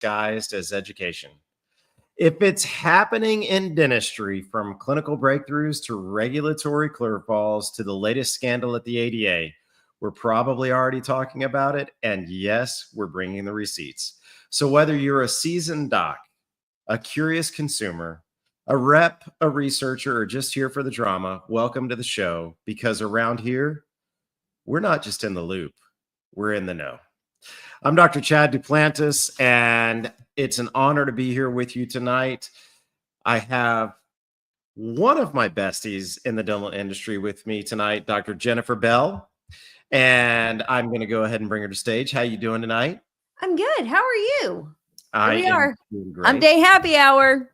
disguised as education. If it's happening in dentistry, from clinical breakthroughs to regulatory curveballs to the latest scandal at the ADA, we're probably already talking about it. And yes, we're bringing the receipts. So whether you're a seasoned doc, a curious consumer, a rep, a researcher, or just here for the drama, welcome to the show, because around here, we're not just in the loop, we're in the know. I'm Dr. Chad Duplantis, and it's an honor to be here with you tonight. I have one of my besties in the dental industry with me tonight, Dr. Jennifer Bell, and I'm going to go ahead and bring her to stage. How you doing tonight? I'm good. How are you? Here we are. Humpday happy hour.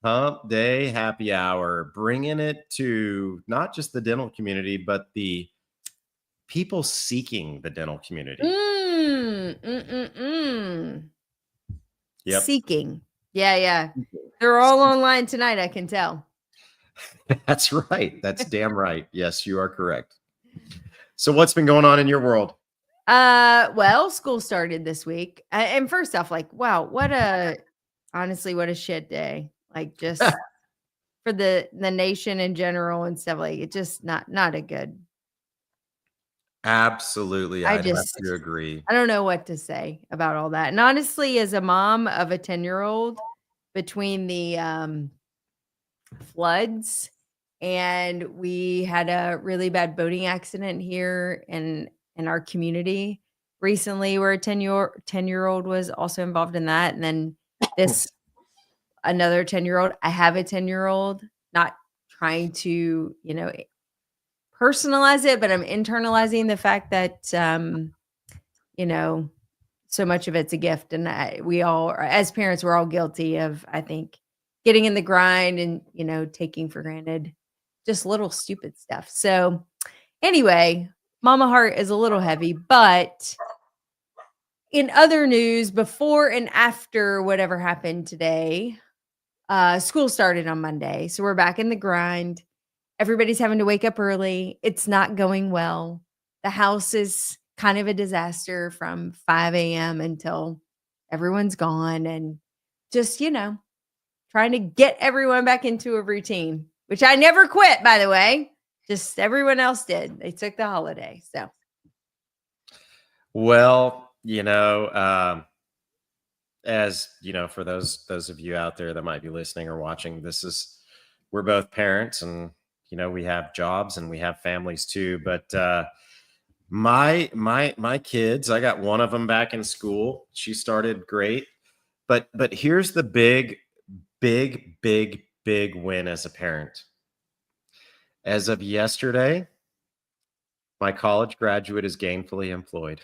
Humpday happy hour, bringing it to not just the dental community, but the people seeking the dental community. Yep. Seeking. Yeah. They're all online tonight, I can tell. That's right. That's damn right. Yes, you are correct. So what's been going on in your world? Well, school started this week. And first off, like, wow, what a shit day. Like, just for the nation in general and stuff, like, it just not a good. Absolutely. I have to agree. I don't know what to say about all that. And honestly, as a mom of a 10-year-old, between the floods, and we had a really bad boating accident here in our community recently, where a 10-year-old was also involved in that. And then another 10-year-old. I have a 10-year-old, not trying to, personalize it, but I'm internalizing the fact that, so much of it's a gift. And we all, as parents, we're all guilty of, I think, getting in the grind and, taking for granted just little stupid stuff. So anyway, mama heart is a little heavy, but in other news, before and after whatever happened today, school started on Monday. So we're back in the grind. Everybody's having to wake up early. It's not going well. The house is kind of a disaster from 5 a.m. until everyone's gone, and just, trying to get everyone back into a routine, which I never quit, by the way. Just everyone else did. They took the holiday. So. Well, as for those of you out there that might be listening or watching, we're both parents, and we have jobs and we have families too. But my kids, I got one of them back in school. She started great, but here's the big win as a parent. As of yesterday, my college graduate is gainfully employed.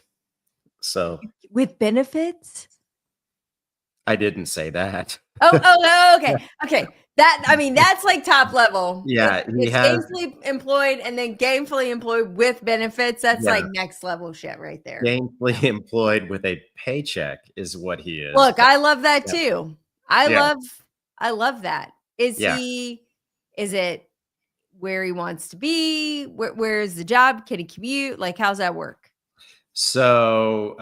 So with benefits? I didn't say that. Oh, okay. Okay. That's like top level. Yeah. It's gainfully employed and then gainfully employed with benefits. That's like next level shit right there. Gainfully employed with a paycheck is what he is. Look, I love that too. I love that. Is it where he wants to be? Where is the job? Can he commute? Like, how's that work? So,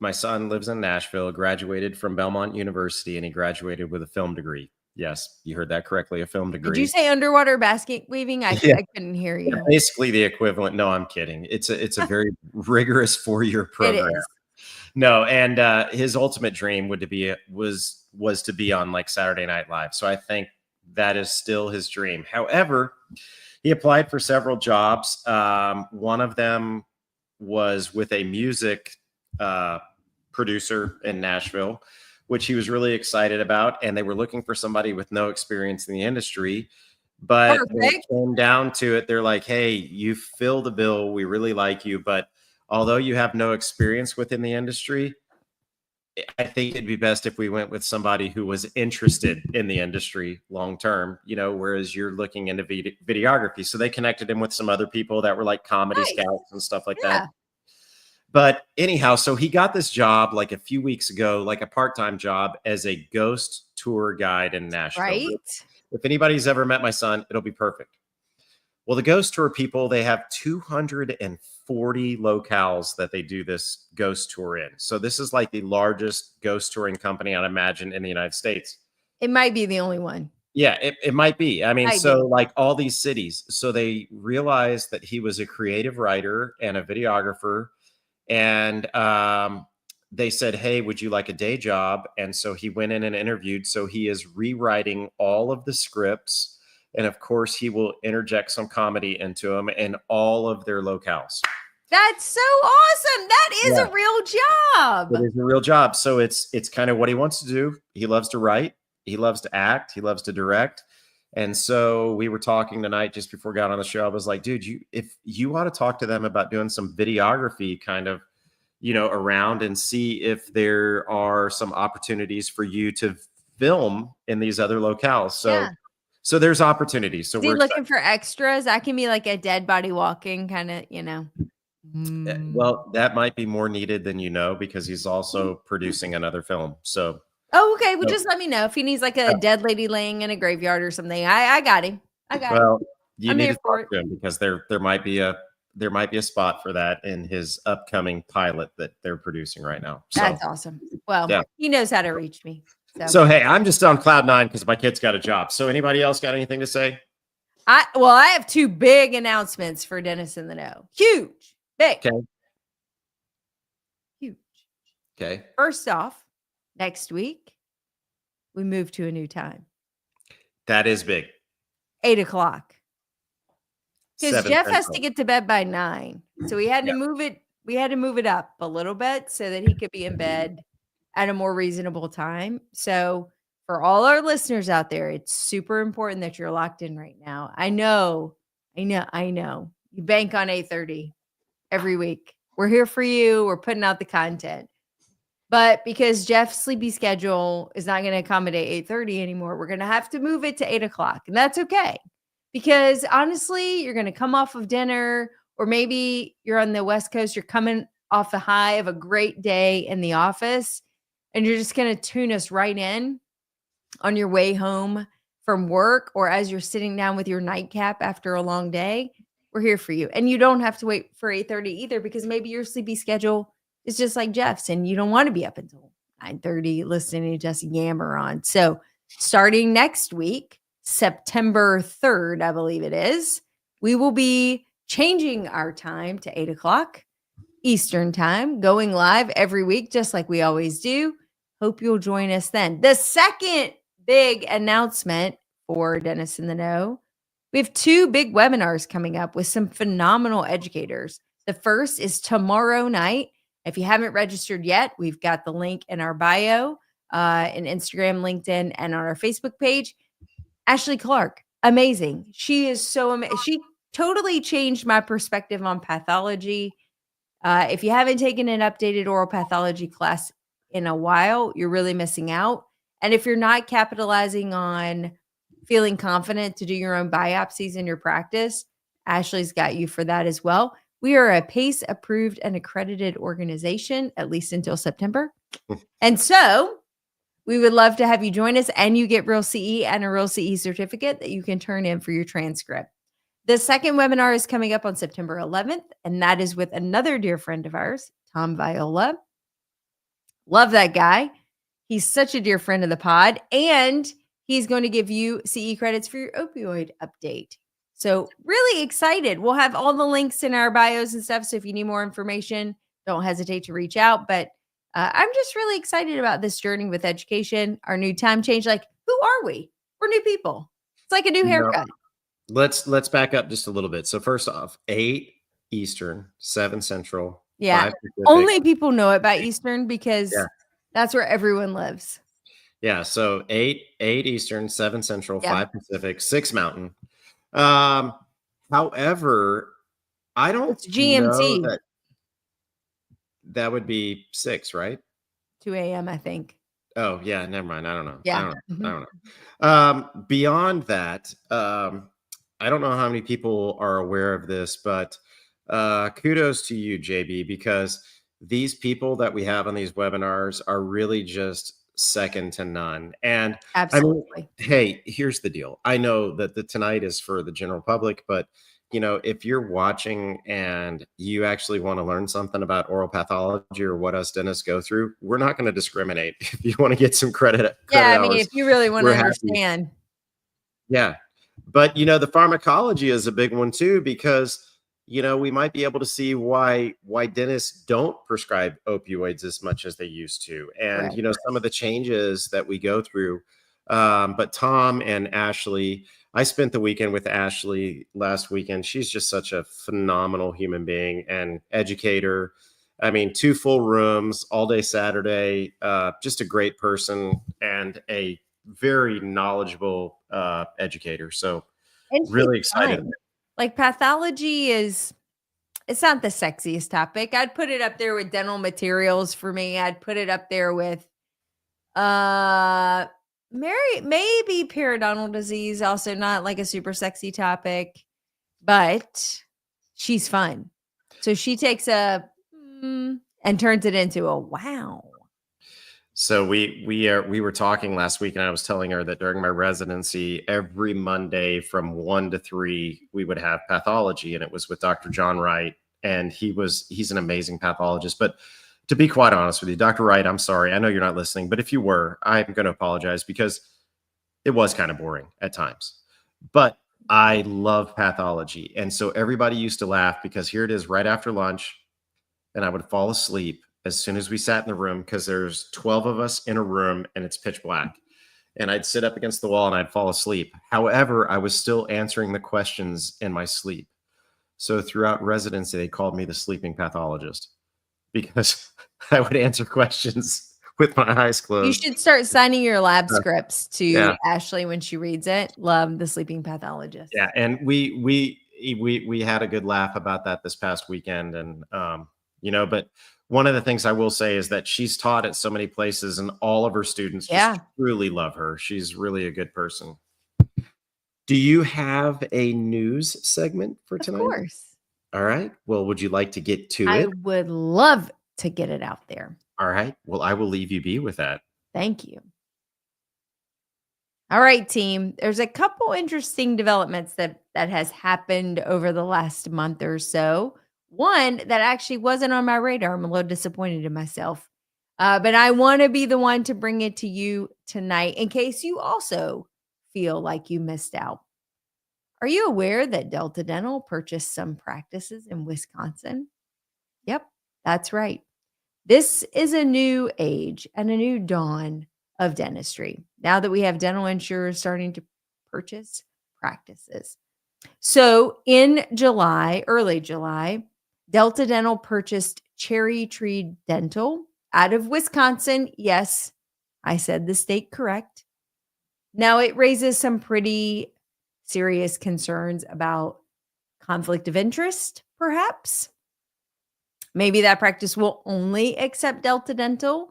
my son lives in Nashville, graduated from Belmont University, and he graduated with a film degree. Yes, you heard that correctly, a film degree. Did you say underwater basket weaving? I couldn't hear you. Yeah, basically the equivalent. No, I'm kidding. It's a very rigorous 4-year program. It is. No, and his ultimate dream was to be on like Saturday Night Live. So I think that is still his dream. However, he applied for several jobs. One of them was with a music producer in Nashville, which he was really excited about. And they were looking for somebody with no experience in the industry. But when it came down to it, they're like, hey, you fill the bill. We really like you. But although you have no experience within the industry, I think it'd be best if we went with somebody who was interested in the industry long term, whereas you're looking into videography. So they connected him with some other people that were like comedy scouts and stuff like that. But anyhow, so he got this job like a few weeks ago, like a part-time job as a ghost tour guide in Nashville. Right. If anybody's ever met my son, it'll be perfect. Well, the ghost tour people, they have 40 locales that they do this ghost tour in. So this is like the largest ghost touring company, I'd imagine, in the United States. It might be the only one. Yeah, it might be. I mean, Might so be. like all these cities. So they realized that he was a creative writer and a videographer. And they said, hey, would you like a day job? And so he went in and interviewed. So he is rewriting all of the scripts. And of course, he will interject some comedy into them in all of their locales. That's so awesome. That is a real job. It is a real job. So it's kind of what he wants to do. He loves to write. He loves to act. He loves to direct. And so we were talking tonight just before we got on the show. I was like, dude, if you want to talk to them about doing some videography kind of, around and see if there are some opportunities for you to film in these other locales. So there's opportunities. So we're looking for extras. That can be like a dead body walking kind of, Well, that might be more needed than because he's also producing another film. So okay. Well, just let me know if he needs like a dead lady laying in a graveyard or something. I got him. Well, you need to talk to him because there might be a spot for that in his upcoming pilot that they're producing right now. So, that's awesome. Well, he knows how to reach me. So hey, I'm just on cloud 9 because my kid's got a job. So anybody else got anything to say? I have 2 big announcements for Dennis in the Know. Huge, big. Okay. Huge. Okay. First off, next week, we move to a new time. That is big. 8:00. Because Jeff has to get to bed by 9. So we had to move it. We had to move it up a little bit so that he could be in bed at a more reasonable time. So for all our listeners out there, it's super important that you're locked in right now. I know. You bank on 8:30 every week. We're here for you. We're putting out the content. But because Jeff's sleepy schedule is not going to accommodate 8:30 anymore, we're going to have to move it to 8:00. And that's okay. Because honestly, you're going to come off of dinner, or maybe you're on the West Coast, you're coming off the high of a great day in the office, and you're just going to tune us right in on your way home from work, or as you're sitting down with your nightcap after a long day. We're here for you. And you don't have to wait for 8:30 either, because maybe your sleepy schedule is just like Jeff's and you don't want to be up until 9:30 listening to just yammer on. So starting next week, September 3rd, I believe it is, we will be changing our time to 8:00 Eastern time, going live every week, just like we always do. Hope you'll join us then. The second big announcement for Dennis in the Know, we have 2 big webinars coming up with some phenomenal educators. The first is tomorrow night. If you haven't registered yet, we've got the link in our bio, in Instagram, LinkedIn, and on our Facebook page. Ashley Clark, amazing. She is so amazing. She totally changed my perspective on pathology. If you haven't taken an updated oral pathology class in a while, you're really missing out. And if you're not capitalizing on feeling confident to do your own biopsies in your practice, Ashley's got you for that as well. We are a PACE approved and accredited organization, at least until September. And so we would love to have you join us, and you get Real CE and a Real CE certificate that you can turn in for your transcript. The second webinar is coming up on September 11th, and that is with another dear friend of ours, Tom Viola. Love that guy. He's such a dear friend of the pod, and he's going to give you CE credits for your opioid update. So really excited. We'll have all the links in our bios and stuff. So if you need more information, don't hesitate to reach out. But I'm just really excited about this journey with education, our new time change. Like, who are we? We're new people. It's like a new haircut. Let's back up just a little bit. So first off, 8 Eastern, 7 Central. Yeah. 5 Pacific. Only people know about Eastern because that's where everyone lives. Yeah. So 8 Eastern, 7 Central, 5 Pacific, 6 Mountain. However, I don't it's GMT. know that would be 6, right? 2 a.m. I think. Oh yeah, never mind. I don't know. Yeah. I don't know. Beyond that, I don't know how many people are aware of this, but kudos to you, JB, because these people that we have on these webinars are really just second to none. And absolutely. I mean, hey, here's the deal. I know that the tonight is for the general public, but if you're watching and you actually want to learn something about oral pathology or what us dentists go through, we're not going to discriminate. If you want to get some Yeah, credit I mean, hours, if you really wanna we're happy. understand. Yeah. But, the pharmacology is a big one too, because, we might be able to see why dentists don't prescribe opioids as much as they used to. And, Correct. some of the changes that we go through. But Tom and Ashley, I spent the weekend with Ashley last weekend. She's just such a phenomenal human being and educator. I mean, 2 full rooms all day Saturday, just a great person and a very knowledgeable educator. So And she's really excited. fun. Like, pathology is it's not the sexiest topic. I'd put it up there with dental materials for me. I'd put it up there with, uh, maybe periodontal disease, also not like a super sexy topic, but she's fun. So she takes and turns it into a wow. So we were talking last week, and I was telling her that during my residency, every Monday from 1 to 3, we would have pathology, and it was with Dr. John Wright, and he's an amazing pathologist. But to be quite honest with you, Dr. Wright, I'm sorry, I know you're not listening, but if you were, I'm going to apologize because it was kind of boring at times. But I love pathology, and so everybody used to laugh because here it is right after lunch, and I would fall asleep as soon as we sat in the room because there's 12 of us in a room and it's pitch black. And I'd sit up against the wall and I'd fall asleep. However, I was still answering the questions in my sleep. So throughout residency, they called me the sleeping pathologist because I would answer questions with my eyes You closed. should start signing your lab Uh, scripts to yeah, Ashley when she reads it. Love the sleeping pathologist. yeah, and we had a good laugh about that this past weekend, and but one of the things I will say is that she's taught at so many places, and all of her students just Yeah, truly love her. She's really a good person. Do you have a news segment for of tonight? course. All right. Well, would you like to get to I it? would love to get it out there. All right. Well, I will leave you be with that. Thank you. All right, team. There's a couple interesting developments that has happened over the last month or so. One that actually wasn't on my radar. I'm a little disappointed in myself. But I want to be the one to bring it to you tonight in case you also feel like you missed out. Are you aware that Delta Dental purchased some practices in Wisconsin? Yep, that's right. This is a new age and a new dawn of dentistry. Now that we have dental insurers starting to purchase practices. So in July, early July, Delta Dental purchased Cherry Tree Dental out of Wisconsin. Yes, I said the state correct. Now it raises some pretty serious concerns about conflict of interest, perhaps. Maybe that practice will only accept Delta Dental.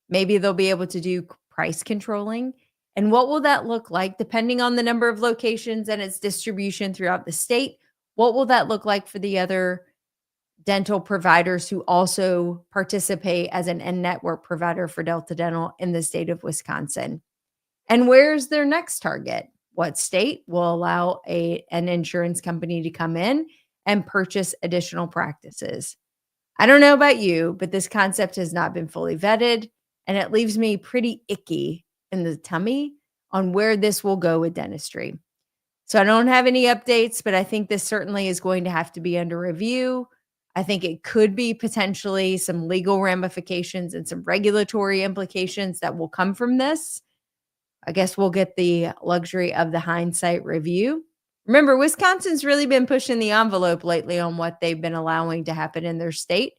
Maybe they'll be able to do price controlling. And what will that look like depending on the number of locations and its distribution throughout the state? What will that look like for the other dental providers who also participate as an end network provider for Delta Dental in the state of Wisconsin? And where's their next target? What state will allow an insurance company to come in and purchase additional practices? I don't know about you, but this concept has not been fully vetted, and it leaves me pretty icky in the tummy on where this will go with dentistry. So I don't have any updates, but I think this certainly is going to have to be under review. I think it could be potentially some legal ramifications and some regulatory implications that will come from this. I guess we'll get the luxury of the hindsight review. Remember, Wisconsin's really been pushing the envelope lately on what they've been allowing to happen in their state.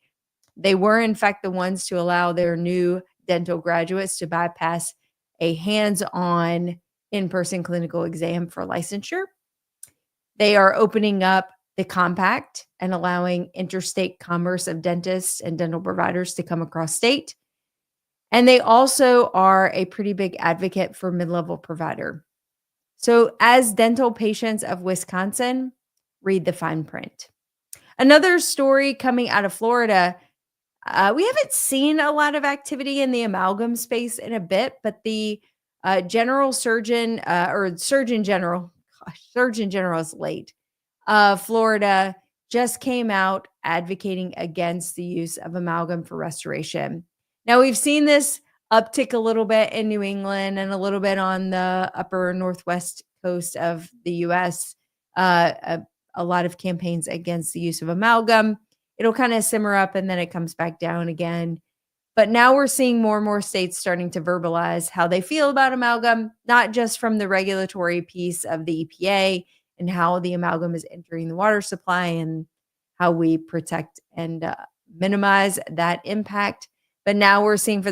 They were, in fact, the ones to allow their new dental graduates to bypass a hands on in person clinical exam for licensure. They are opening up the compact and allowing interstate commerce of dentists and dental providers to come across state. And they also are a pretty big advocate for mid level provider. So, as dental patients of Wisconsin, read the fine print. Another story coming out of Florida. We haven't seen a lot of activity in the amalgam space in a bit, but the general surgeon or surgeon general, gosh, surgeon general is late. Florida just came out advocating against the use of amalgam for restoration. Now, we've seen this uptick a little bit in New England and a little bit on the upper northwest coast of the US. A lot of campaigns against the use of amalgam. It'll kind of simmer up and then it comes back down again. But now we're seeing more and more states starting to verbalize how they feel about amalgam, not just from the regulatory piece of the EPA and how the amalgam is entering the water supply and how we protect and minimize that impact. But now we're seeing for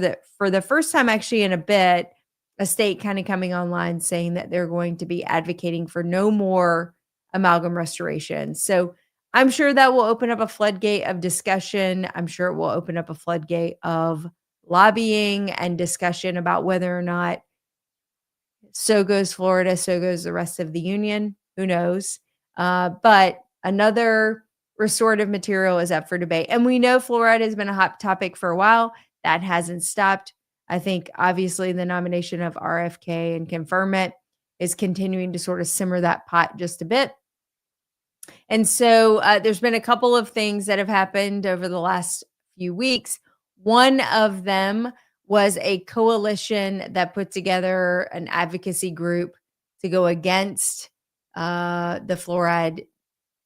the first time actually in a bit, a state kind of coming online saying that they're going to be advocating for no more amalgam restoration. So I'm sure that will open up a floodgate of discussion. I'm sure it will open up a floodgate of lobbying and discussion about whether or not so goes Florida, so goes the rest of the union. Who knows? But another restorative material is up for debate. And we know fluoride has been a hot topic for a while. That hasn't stopped. I think obviously the nomination of RFK and conferment is continuing to sort of simmer that pot just a bit. And so there's been a couple of things that have happened over the last few weeks. One of them was a coalition that put together an advocacy group to go against the fluoride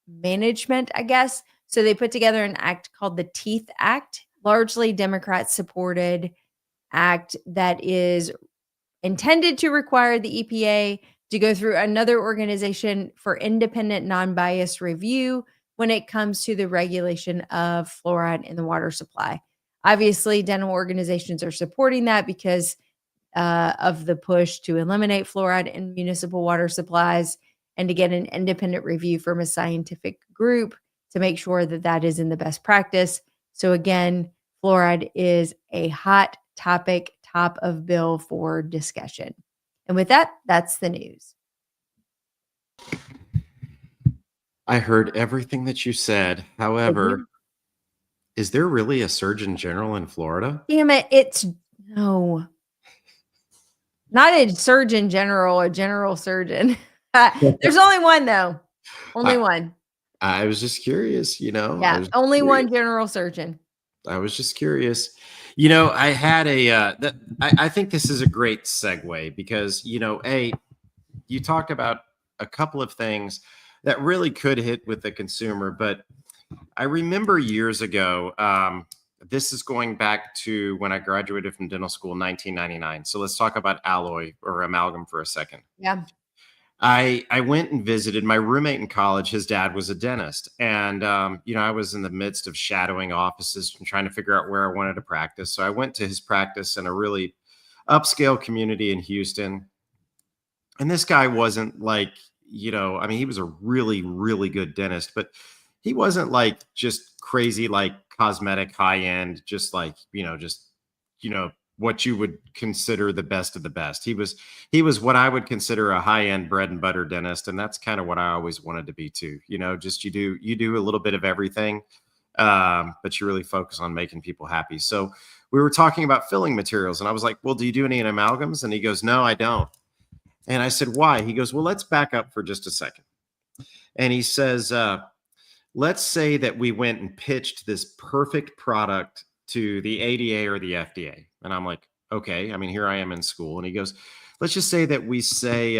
management, I guess. So they put together an act called the Teeth Act, largely Democrat supported act that is intended to require the EPA to go through another organization for independent, non-biased review when it comes to the regulation of fluoride in the water supply. Obviously, dental organizations are supporting that because of the push to eliminate fluoride in municipal water supplies and to get an independent review from a scientific group to make sure that that is in the best practice. So again, fluoride is a hot topic, top of bill for discussion. And with that, that's the news. I heard everything that you said. However, is there really a Surgeon General in Florida? Damn it. No. Not a Surgeon General, a general surgeon. There's only one, though. Only one. I was just curious, Yeah, only one general surgeon. I was just curious. I had I think this is a great segue because, you talked about a couple of things that really could hit with the consumer, but I remember years ago, this is going back to when I graduated from dental school in 1999. So let's talk about alloy or amalgam for a second. Yeah. I went and visited my roommate in college. His dad was a dentist. And, I was in the midst of shadowing offices and trying to figure out where I wanted to practice. So I went to his practice in a really upscale community in Houston. And this guy wasn't like, he was a really, really good dentist, but he wasn't like just crazy, like cosmetic high end, just like, what you would consider the best of the best. He was what I would consider a high end bread and butter dentist. And that's kind of what I always wanted to be too. Just you do a little bit of everything, but you really focus on making people happy. So we were talking about filling materials and I was like, well, do you do any amalgams? And he goes, no, I don't. And I said, why? He goes, well, let's back up for just a second. And he says, let's say that we went and pitched this perfect product to the ADA or the FDA. And I'm like, okay, here I am in school. And he goes, let's just say that we say,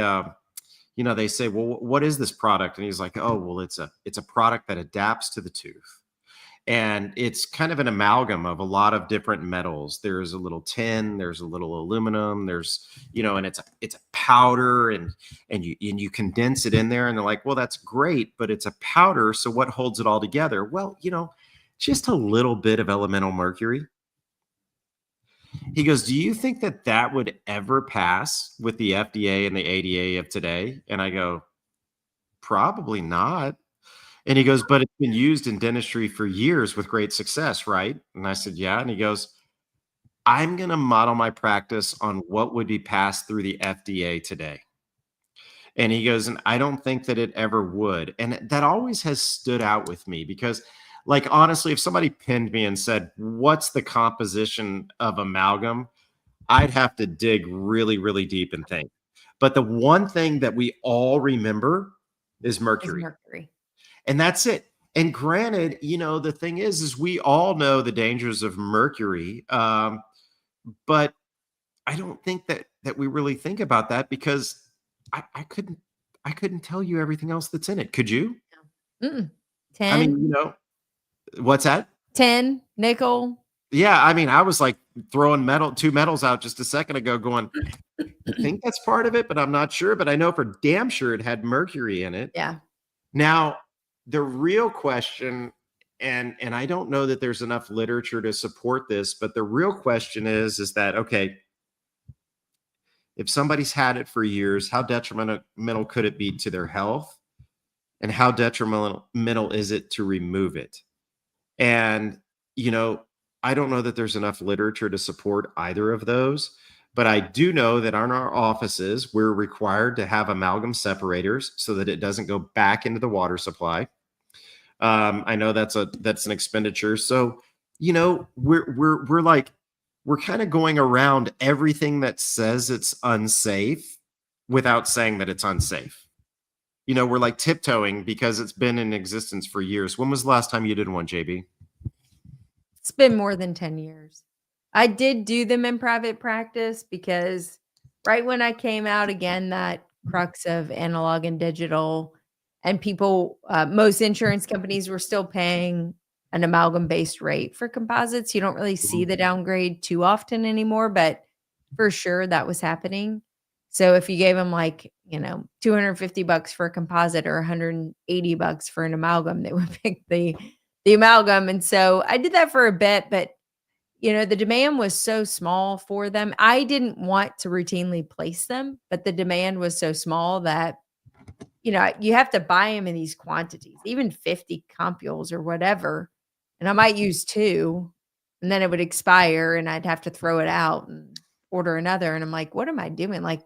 they say, well, what is this product? And he's like, oh, well, it's a product that adapts to the tooth. And it's kind of an amalgam of a lot of different metals. There's a little tin, there's a little aluminum, there's, and it's a powder and you condense it in there. And they're like, well, that's great, but it's a powder. So what holds it all together? Well, just a little bit of elemental mercury. He goes, do you think that would ever pass with the FDA and the ADA of today? And I go, probably not. And he goes, but it's been used in dentistry for years with great success, right? And I said, yeah. And he goes, I'm going to model my practice on what would be passed through the FDA today. And he goes, and I don't think that it ever would. And that always has stood out with me because, like, honestly, if somebody pinned me and said, what's the composition of amalgam? I'd have to dig really, really deep and think. But the one thing that we all remember is mercury. And that's it. And granted, the thing is we all know the dangers of mercury. But I don't think that we really think about that because I couldn't tell you everything else that's in it. Could you? Mm-mm. I mean, 10, what's that? 10, nickel. Yeah, I mean, I was like throwing two metals out just a second ago, going, I think that's part of it, but I'm not sure. But I know for damn sure it had mercury in it. Yeah. Now, the real question, and I don't know that there's enough literature to support this, but the real question is that okay, if somebody's had it for years, how detrimental could it be to their health? And how detrimental is it to remove it? And, you know, I don't know that there's enough literature to support either of those, but I do know that on our offices, we're required to have amalgam separators so that it doesn't go back into the water supply. I know that's an expenditure. So, we're kind of going around everything that says it's unsafe without saying that it's unsafe. We're like tiptoeing because it's been in existence for years. When was the last time you did one, JB? It's been more than 10 years. I did do them in private practice because right when I came out, again, that crux of analog and digital, and people, most insurance companies were still paying an amalgam-based rate for composites. You don't really see the downgrade too often anymore, but for sure that was happening. So if you gave them like, $250 for a composite or $180 for an amalgam, they would pick the amalgam. And so I did that for a bit, but the demand was so small for them. I didn't want to routinely place them, but the demand was so small that you have to buy them in these quantities, even 50 compules or whatever. And I might use 2 and then it would expire and I'd have to throw it out and order another. And I'm like, what am I doing? Like,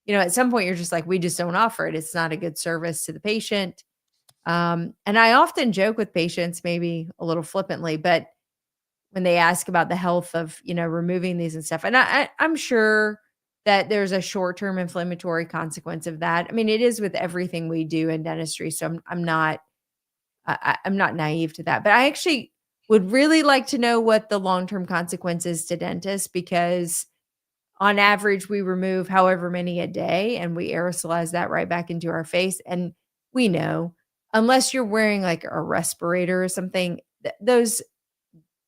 at some point you're just like, we just don't offer it. It's not a good service to the patient. And I often joke with patients, maybe a little flippantly, but when they ask about the health of, removing these and stuff, and I'm sure that there's a short-term inflammatory consequence of that. I mean, it is with everything we do in dentistry. So I'm not naive to that, but I actually would really like to know what the long-term consequences to dentists, because on average, we remove however many a day and we aerosolize that right back into our face. And we know, unless you're wearing like a respirator or something, those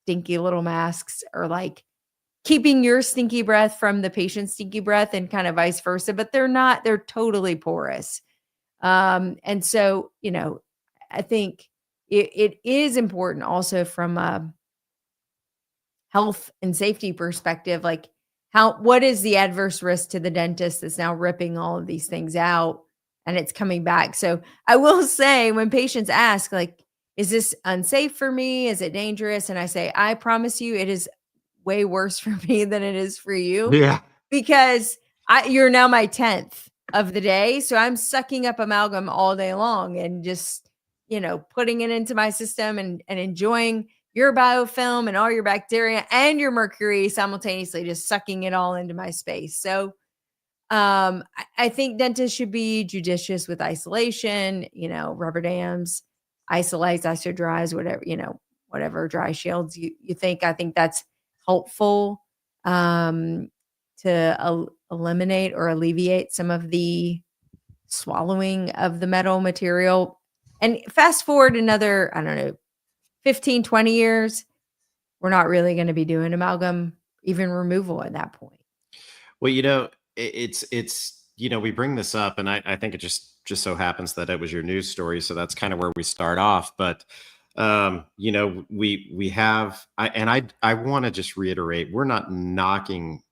stinky little masks are like keeping your stinky breath from the patient's stinky breath and kind of vice versa, but they're totally porous. And so, I think it is important also from a health and safety perspective, like what is the adverse risk to the dentist that's now ripping all of these things out and it's coming back. So I will say, when patients ask, like, is this unsafe for me? Is it dangerous? And I say, I promise you, it is way worse for me than it is for you, Yeah. because you're now my 10th of the day. So I'm sucking up amalgam all day long and just, putting it into my system and enjoying your biofilm and all your bacteria and your mercury simultaneously, just sucking it all into my space. So I think dentists should be judicious with isolation, rubber dams, isolates, isodries, whatever dry shields you think. I think that's helpful to eliminate or alleviate some of the swallowing of the metal material. And fast forward another, I don't know, 15, 20 years, we're not really going to be doing amalgam, even removal at that point. Well, it's we bring this up, and I think it just so happens that it was your news story, so that's kind of where we start off. But we have, I want to just reiterate, we're not knocking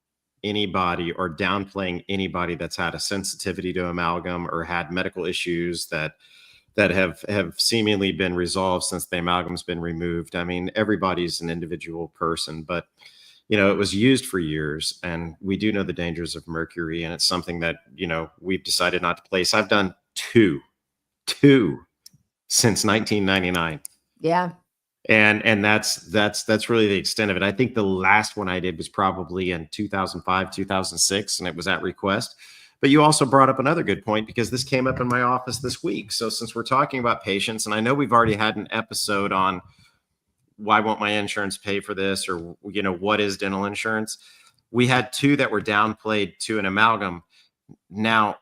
anybody or downplaying anybody that's had a sensitivity to amalgam or had medical issues that have seemingly been resolved since the amalgam's been removed. I mean, everybody's an individual person, but it was used for years, and we do know the dangers of mercury, and it's something that, we've decided not to place. I've done two since 1999. Yeah. And that's really the extent of it. I think the last one I did was probably in 2005, 2006, and it was at request. But you also brought up another good point, because this came up in my office this week. So since we're talking about patients, and I know we've already had an episode on why won't my insurance pay for this, or, what is dental insurance? We had two that were downplayed to an amalgam now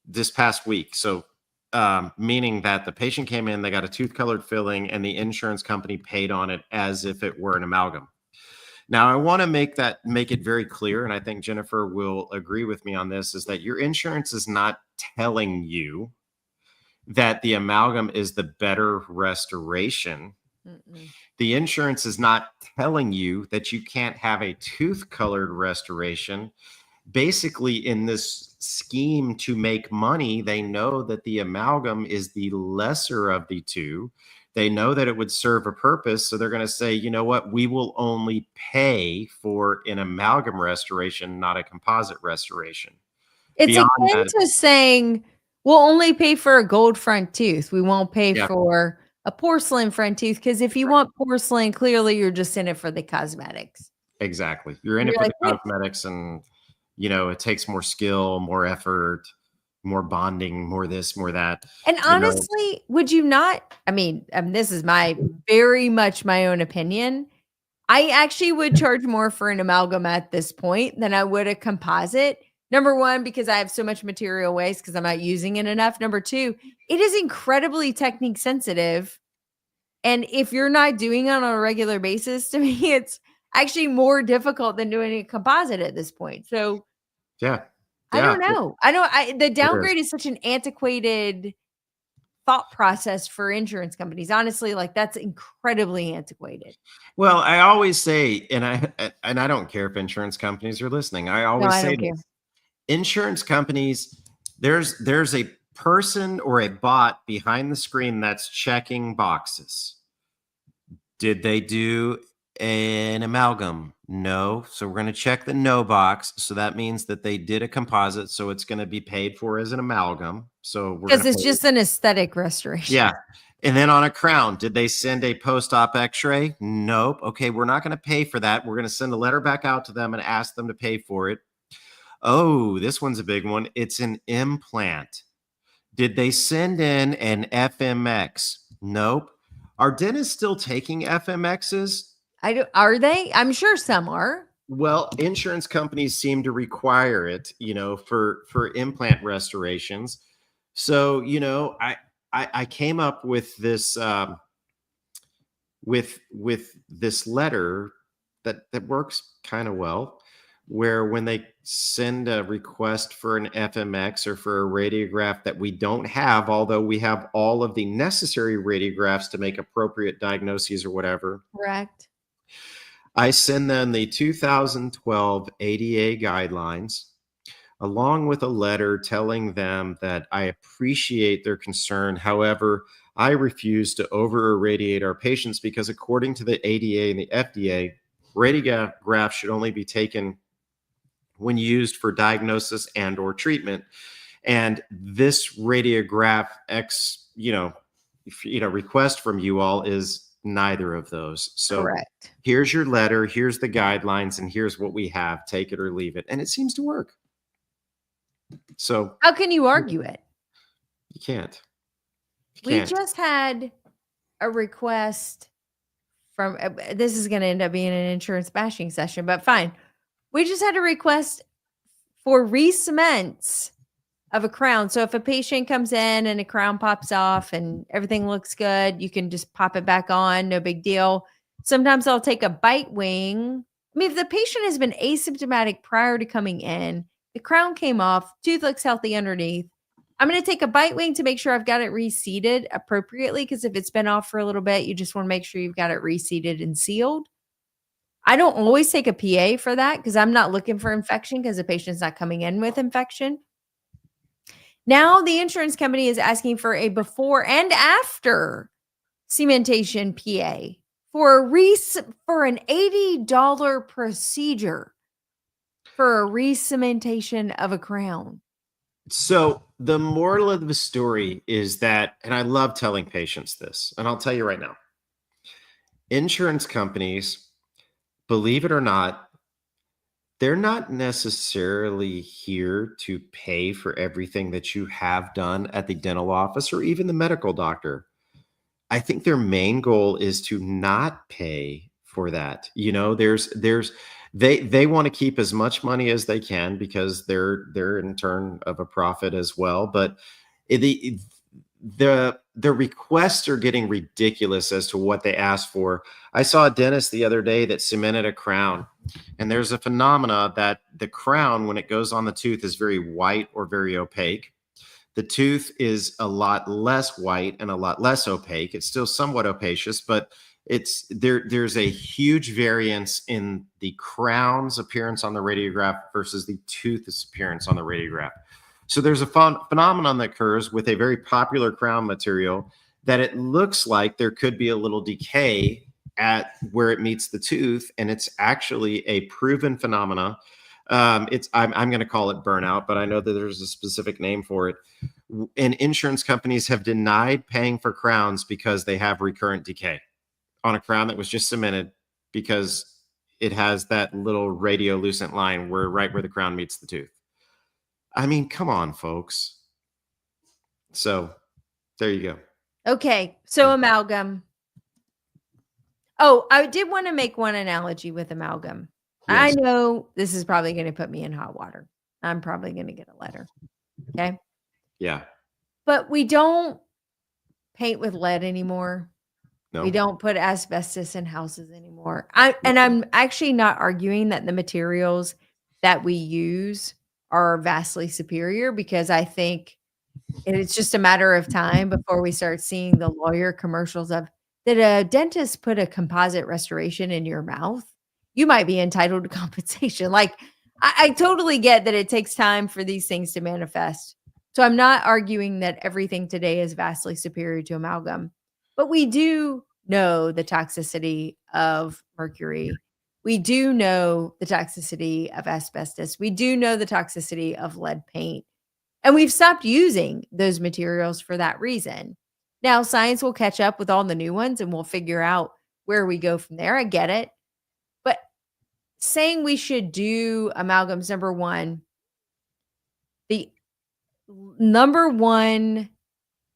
this past week. So meaning that the patient came in, they got a tooth colored filling, and the insurance company paid on it as if it were an amalgam. Now, I want to make it very clear, and I think Jennifer will agree with me on this, is that your insurance is not telling you that the amalgam is the better restoration. Mm-mm. The insurance is not telling you that you can't have a tooth colored restoration. Basically, in this scheme to make money, they know that the amalgam is the lesser of the two. They know that it would serve a purpose. So they're going to say, you know what, we will only pay for an amalgam restoration, not a composite restoration. It's Beyond akin that, to saying we'll only pay for a gold front tooth. We won't pay for a porcelain front tooth, because if you want porcelain, clearly you're just in it for the cosmetics. Exactly. You're in it for the cosmetics, and it takes more skill, more effort, more bonding, more this, more that. And honestly, would you not? I mean, this is very much my own opinion. I actually would charge more for an amalgam at this point than I would a composite. Number one, because I have so much material waste because I'm not using it enough. Number two, it is incredibly technique sensitive. And if you're not doing it on a regular basis, to me, it's actually more difficult than doing a composite at this point. So I don't know. The downgrade is such an antiquated thought process for insurance companies. Honestly, that's incredibly antiquated. Well, I always say, and I don't care if insurance companies are listening. I always say this. Insurance companies, there's a person or a bot behind the screen that's checking boxes. Did they do an amalgam? No. So we're going to check the no box. So that means that they did a composite. So it's going to be paid for as an amalgam. So because it's just an aesthetic restoration. Yeah. And then on a crown, did they send a post-op x-ray? Nope. Okay, we're not going to pay for that. We're going to send a letter back out to them and ask them to pay for it. Oh, this one's a big one. It's an implant. Did they send in an FMX? Nope. Are dentists still taking FMXs? Are they? I'm sure some are. Well, insurance companies seem to require it, for implant restorations. So, I came up with this with this letter that works kind of well, where when they send a request for an FMX or for a radiograph that we don't have, although we have all of the necessary radiographs to make appropriate diagnoses or whatever. Correct. I send them the 2012 ADA guidelines, along with a letter telling them that I appreciate their concern. However, I refuse to over-irradiate our patients because according to the ADA and the FDA, radiographs should only be taken when used for diagnosis and or treatment. And this radiograph request from you all is neither of those. So correct. Here's your letter, here's the guidelines, and here's what we have. Take it or leave it. And it seems to work. So how can you argue it? You can't. We just had a request from, this is going to end up being an insurance bashing session, but fine. We just had a request for re-cements of a crown. So if a patient comes in and a crown pops off and everything looks good, you can just pop it back on. No big deal. Sometimes I'll take a bite wing. I mean, if the patient has been asymptomatic prior to coming in, the crown came off, tooth looks healthy underneath, I'm going to take a bite wing to make sure I've got it reseated appropriately, because if it's been off for a little bit, you just want to make sure you've got it reseated and sealed. I don't always take a PA for that because I'm not looking for infection because the patient's not coming in with infection. Now the insurance company is asking for a before and after cementation PA for an $80 procedure for a re-cementation of a crown. So the moral of the story is that, and I love telling patients this, and I'll tell you right now, insurance companies, believe it or not, they're not necessarily here to pay for everything that you have done at the dental office or even the medical doctor. I think their main goal is to not pay for that. You know, there's they want to keep as much money as they can because they're in turn of a profit as well. But the requests are getting ridiculous as to what they ask for. I saw a dentist the other day that cemented a crown, and there's a phenomena that the crown, when it goes on the tooth, is very white or very opaque. The tooth is a lot less white and a lot less opaque. It's still somewhat opacious, but there's a huge variance in the crown's appearance on the radiograph versus the tooth's appearance on the radiograph. So there's a phenomenon that occurs with a very popular crown material that it looks like there could be a little decay at where it meets the tooth, and it's actually a proven phenomena. I'm going to call it burnout, but I know that there's a specific name for it. And insurance companies have denied paying for crowns because they have recurrent decay on a crown that was just cemented because it has that little radiolucent line right where the crown meets the tooth. I mean, come on, folks. So there you go. Okay. So amalgam. Oh, I did want to make one analogy with amalgam. Yes. I know this is probably going to put me in hot water. I'm probably going to get a letter. Okay. Yeah. But we don't paint with lead anymore. No. We don't put asbestos in houses anymore. And I'm actually not arguing that the materials that we use are vastly superior, because I think it's just a matter of time before we start seeing the lawyer commercials of, did a dentist put a composite restoration in your mouth? You might be entitled to compensation. Like, I totally get that it takes time for these things to manifest. So I'm not arguing that everything today is vastly superior to amalgam, but we do know the toxicity of mercury. We do know the toxicity of asbestos. We do know the toxicity of lead paint. And we've stopped using those materials for that reason. Now, science will catch up with all the new ones and we'll figure out where we go from there. I get it. But saying we should do amalgams, number one, the number one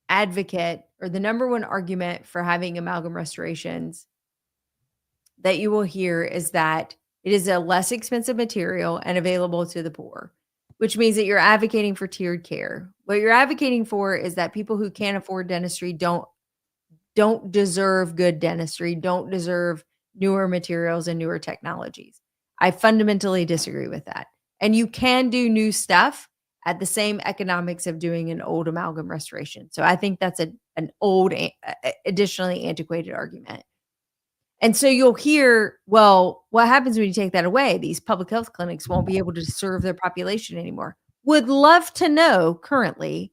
advocate or the number one argument for having amalgam restorations that you will hear is that it is a less expensive material and available to the poor, which means that you're advocating for tiered care. What you're advocating for is that people who can't afford dentistry don't deserve good dentistry, don't deserve newer materials and newer technologies. I fundamentally disagree with that. And you can do new stuff at the same economics of doing an old amalgam restoration. So I think that's an old, additionally antiquated argument. And so you'll hear, well, what happens when you take that away? These public health clinics won't be able to serve their population anymore. Would love to know currently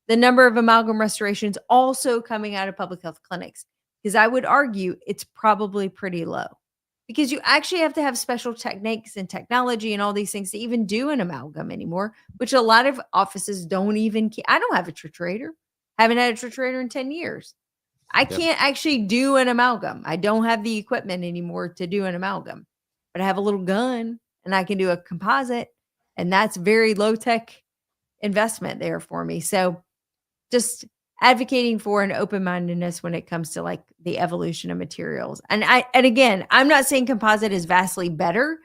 the number of amalgam restorations also coming out of public health clinics, because I would argue it's probably pretty low, because you actually have to have special techniques and technology and all these things to even do an amalgam anymore, which a lot of offices don't even. I don't have a triturator. Haven't had a triturator in 10 years. I can't actually do an amalgam. I don't have the equipment anymore to do an amalgam, but I have a little gun and I can do a composite, and that's very low tech investment there for me. So just advocating for an open-mindedness when it comes to like the evolution of materials. And again, I'm not saying composite is vastly better.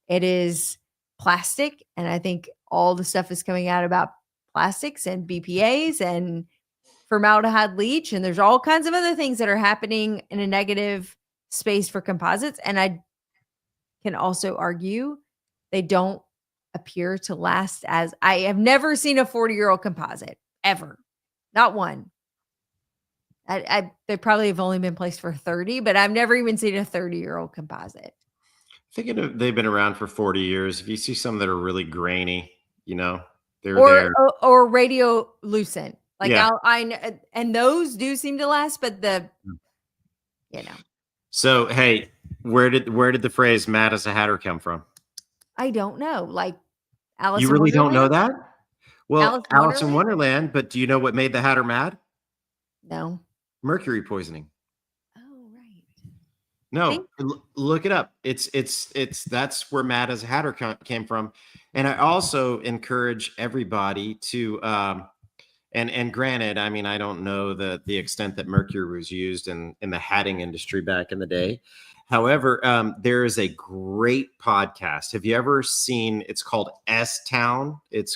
It is plastic. And I think all the stuff is coming out about plastics and BPAs and formaldehyde leach. And there's all kinds of other things that are happening in a negative space for composites. And I can also argue they don't appear to last as I have never seen a 40-year-old composite ever. Not one. They probably have only been placed for 30, but I've never even seen a 30-year-old composite. Thinking they've been around for 40 years. If you see some that are really grainy, you know, they're there. Or radiolucent. Like, yeah. And those do seem to last, but you know. So, hey, where did the phrase "mad as a hatter" come from? I don't know. Like, Alice. You really don't know that? Well, Alice in Wonderland, but do you know what made the Hatter mad? No. Mercury poisoning. Oh, right. No, look it up. It's that's where Mad as a Hatter came from. And I also encourage everybody to and granted, I mean, I don't know the extent that mercury was used in the hatting industry back in the day. However, there is a great podcast. Have you ever seen? It's called S Town. It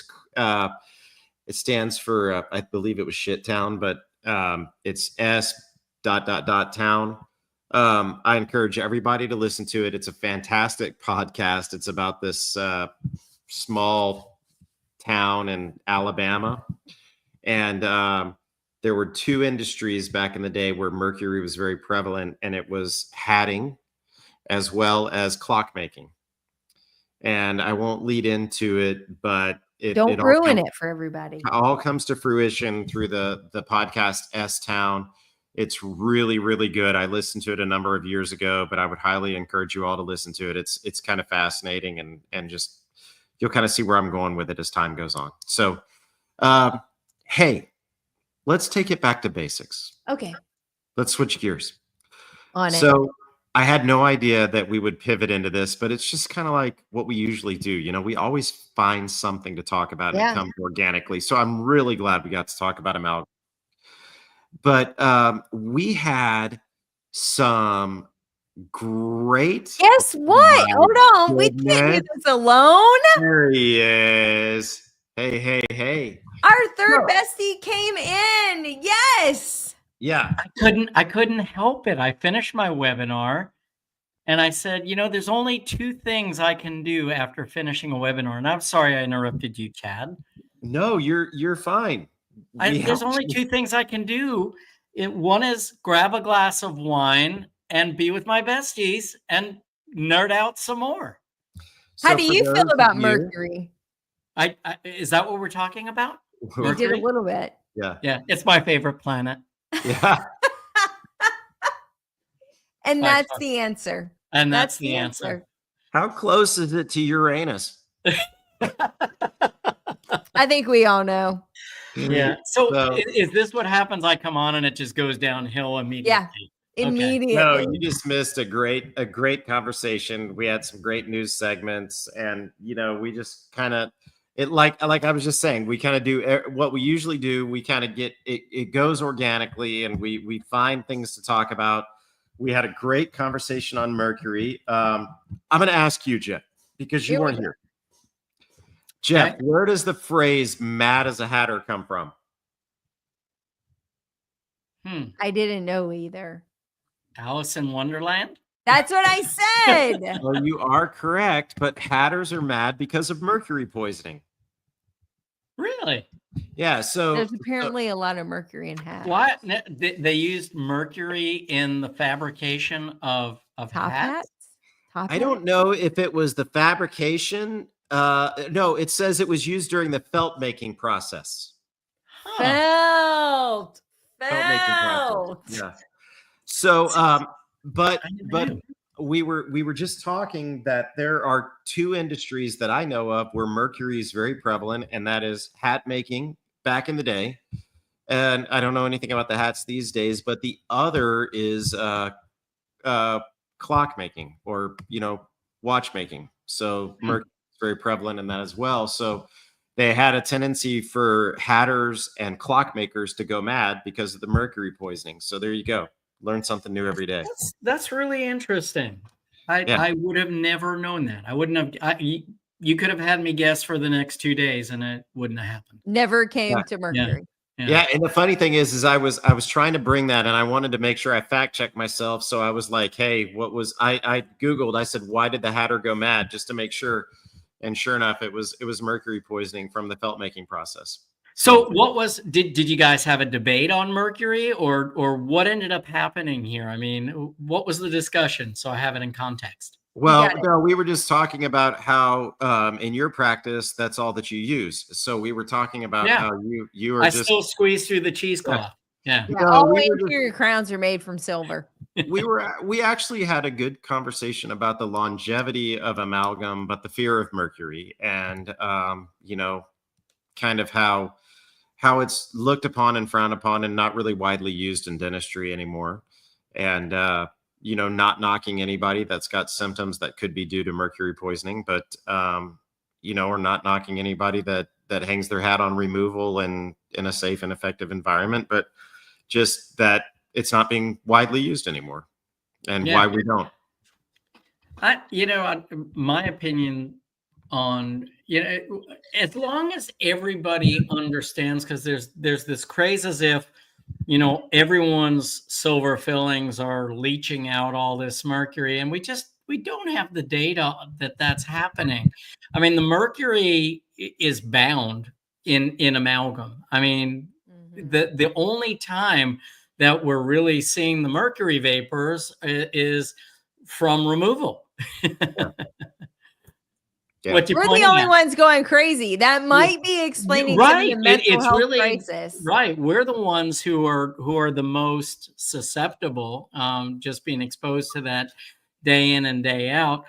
stands for I believe it was Shit Town, but it's S dot dot dot town. I encourage everybody to listen to it. It's a fantastic podcast. It's about this small town in Alabama. And there were two industries back in the day where mercury was very prevalent, and it was hatting as well as clockmaking. And I won't lead into it, but don't ruin it for everybody. All comes to fruition through the podcast S Town. It's really, really good. I listened to it a number of years ago, but I would highly encourage you all to listen to it. It's kind of fascinating, and just you'll kind of see where I'm going with it as time goes on. So, hey, let's take it back to basics. Okay. Let's switch gears. On it. So I had no idea that we would pivot into this, but it's just kind of like what we usually do. You know, we always find something to talk about and it comes organically. So I'm really glad we got to talk about amalgam. But we had some great. Guess what? Hold on. We can't do this alone. There he is. Hey. Our third bestie came in. Yes. Yeah. I couldn't help it. I finished my webinar and I said, you know, there's only two things I can do after finishing a webinar. And I'm sorry I interrupted you, Chad. No, you're fine. There's only two things I can do. One is grab a glass of wine and be with my besties and nerd out some more. How do you feel about mercury? Is that what we're talking about? We did a little bit. Yeah. It's my favorite planet. Yeah. And that's the answer. And that's the answer. How close is it to Uranus? I think we all know. Yeah. So is this what happens? I come on and it just goes downhill immediately. Yeah. Immediately. No, you just missed a great conversation. We had some great news segments, and you know, we just kind of like I was just saying, we kind of do what we usually do. We kind of get it goes organically, and we find things to talk about. We had a great conversation on mercury. I'm going to ask you, Jeff, because you weren't here. Jeff, where does the phrase "mad as a hatter" come from? I didn't know either. Alice in Wonderland? That's what I said. Well, you are correct, but hatters are mad because of mercury poisoning. Really? Yeah. So there's apparently a lot of mercury in hats. What? They used mercury in the fabrication of top hats? I don't know if it was the fabrication. No, it says it was used during the felt making process. Felt making process. Yeah. So, but we were just talking that there are two industries that I know of where mercury is very prevalent, and that is hat making back in the day. And I don't know anything about the hats these days, but the other is clock making, or watchmaking. So mercury is very prevalent in that as well. So they had a tendency for hatters and clockmakers to go mad because of the mercury poisoning. So there you go. Learn something new every day. That's really interesting. I would have never known that. I wouldn't have. You could have had me guess for the next 2 days, and it wouldn't have happened. Never came to mercury. Yeah, and the funny thing is I was trying to bring that, and I wanted to make sure I fact checked myself. So I was like, hey, what was I Googled? I said, why did the hatter go mad? Just to make sure. And sure enough, it was mercury poisoning from the felt making process. So did you guys have a debate on mercury, or what ended up happening here? I mean, what was the discussion? So I have it in context. Well, no, we were just talking about how in your practice, that's all that you use. So we were talking about how you are still squeeze through the cheesecloth. Yeah. All interior crowns are made from silver. We actually had a good conversation about the longevity of amalgam, but the fear of mercury, and kind of how it's looked upon and frowned upon and not really widely used in dentistry anymore. And not knocking anybody that's got symptoms that could be due to mercury poisoning, but, or not knocking anybody that hangs their hat on removal and in a safe and effective environment, but just that it's not being widely used anymore, and why we don't. My opinion on, as long as everybody understands, because there's this craze as if, everyone's silver fillings are leaching out all this mercury, and we don't have the data that that's happening. I mean, the mercury is bound in amalgam. I mean, the only time that we're really seeing the mercury vapors is from removal. Yeah. We're the only ones going crazy. That might be explaining some of the mental health crisis. Right. We're the ones who are the most susceptible, just being exposed to that day in and day out.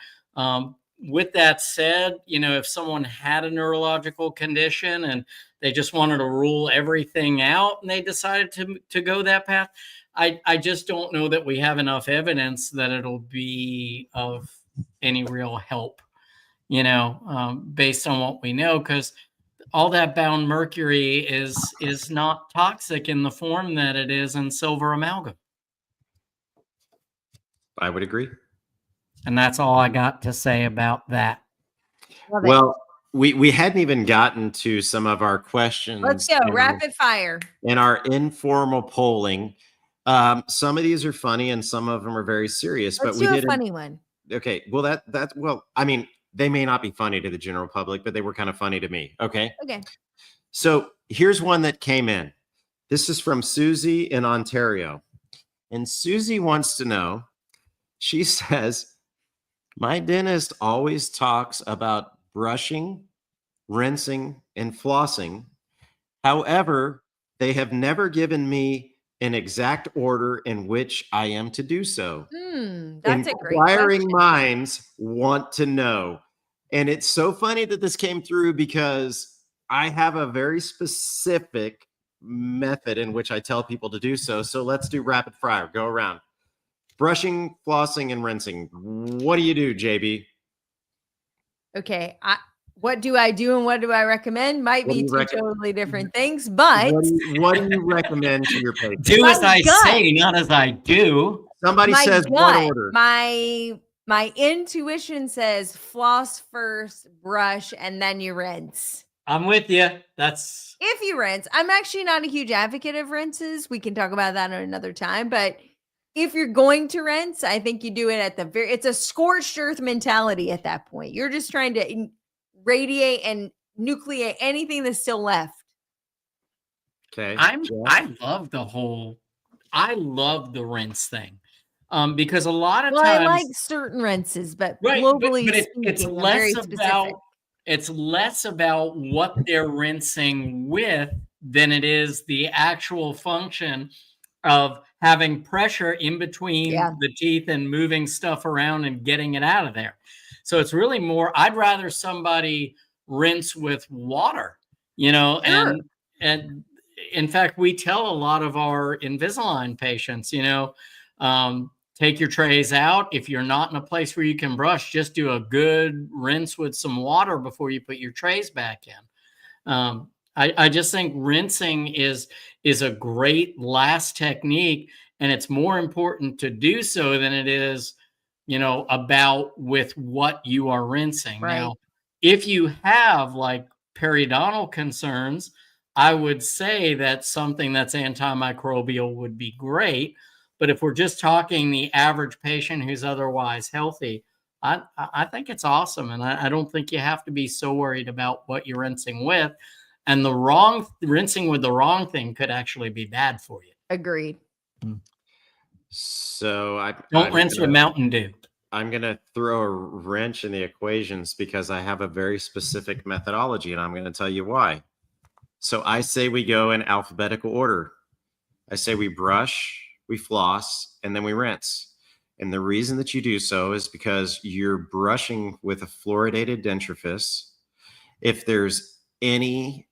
With that said, if someone had a neurological condition and they just wanted to rule everything out and they decided to go that path, I just don't know that we have enough evidence that it'll be of any real help, based on what we know, because all that bound mercury is not toxic in the form that it is in silver amalgam. I would agree. And that's all I got to say about that. Well, we hadn't even gotten to some of our questions. Let's go rapid fire. In our informal polling, some of these are funny and some of them are very serious. Let's do a funny one. Okay. Well, I mean, they may not be funny to the general public, but they were kind of funny to me. Okay. Okay. So here's one that came in. This is from Susie in Ontario. And Susie wants to know, she says, my dentist always talks about brushing, rinsing, and flossing. However, they have never given me an exact order in which I am to do so. That's a great Inquiring question. minds want to know. And it's so funny that this came through because I have a very specific method in which I tell people to do so. So let's do rapid fire. Go around. Brushing, flossing, and rinsing. What do you do, JB? Okay. What do I do and what do I recommend? Might be two totally different things, but what do you recommend to your patients? Do as I say, not as I do. Somebody says what order? My intuition says floss first, brush, and then you rinse. I'm with you. That's if you rinse. I'm actually not a huge advocate of rinses. We can talk about that another time, but if you're going to rinse, I think you do it at it's a scorched earth mentality at that point. You're just trying to radiate and nucleate anything that's still left. Okay. I love the rinse thing. Because a lot of times I like certain rinses, but globally but speaking, it's less about what they're rinsing with than it is the actual function of having pressure in between the teeth and moving stuff around and getting it out of there. So it's really more, I'd rather somebody rinse with water, and in fact, we tell a lot of our Invisalign patients, take your trays out. If you're not in a place where you can brush, just do a good rinse with some water before you put your trays back in. I just think rinsing is a great last technique, and it's more important to do so than it is, about with what you are rinsing. Right. Now, if you have like periodontal concerns, I would say that something that's antimicrobial would be great. But if we're just talking the average patient who's otherwise healthy, I think it's awesome. And I don't think you have to be so worried about what you're rinsing with. And rinsing with the wrong thing could actually be bad for you. Agreed. So don't rinse with Mountain Dew. I'm going to throw a wrench in the equations because I have a very specific methodology, and I'm going to tell you why. So I say we go in alphabetical order. I say we brush, we floss, and then we rinse. And the reason that you do so is because you're brushing with a fluoridated dentifrice. If there's any